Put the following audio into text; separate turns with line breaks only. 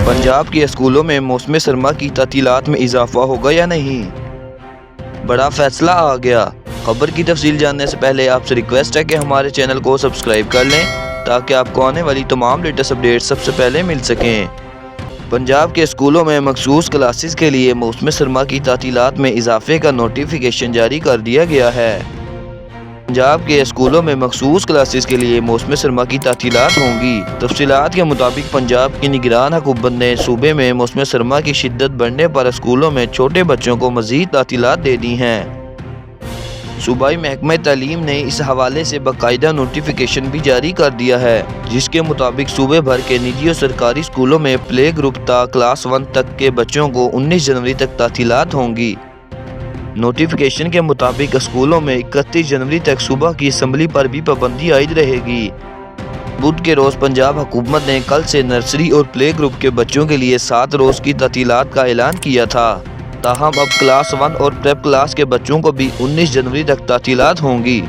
पंजाब के स्कूलों में मौसम सरमा की तातीलात में इजाफा होगा या नहीं? बड़ा फैसला आ गया। खबर की तफसील जानने से पहले आपसे रिक्वेस्ट है कि हमारे चैनल को सब्सक्राइब कर लें ताकि आपको आने वाली तमाम लेटेस्ट अपडेट सबसे पहले मिल सकें। पंजाब के स्कूलों में मखसूस क्लासेस के लिए मौसम सरमा की तातीलात में इजाफे का नोटिफिकेशन जारी कर दिया गया है। पंजाब के स्कूलों में मखसूस क्लासेस के लिए मौसम सरमा की तातीलात होंगी। तफसीलात के मुताबिक पंजाब की निगरान हुकूमत ने सूबे में मौसम सरमा की शिद्दत बढ़ने पर स्कूलों में छोटे बच्चों को मज़ीद तातीलात दे दी हैं। सूबाई महकमा तालीम ने इस हवाले से बाकायदा नोटिफिकेशन भी जारी कर दिया है, जिसके मुताबिक सूबे भर के निजी और सरकारी स्कूलों में प्ले ग्रुप ता क्लास 1 तक के बच्चों को 19 जनवरी तक तातीलात होंगी। नोटिफिकेशन के मुताबिक स्कूलों में 31 जनवरी तक सुबह की असम्बली पर भी पाबंदी आयद रहेगी। बुध के रोज़ पंजाब हुकूमत ने कल से नर्सरी और प्ले ग्रुप के बच्चों के लिए 7 रोज़ की तातीलात का ऐलान किया था। ताहम अब क्लास 1 और प्रेप क्लास के बच्चों को भी 19 जनवरी तक तातीलात होंगी।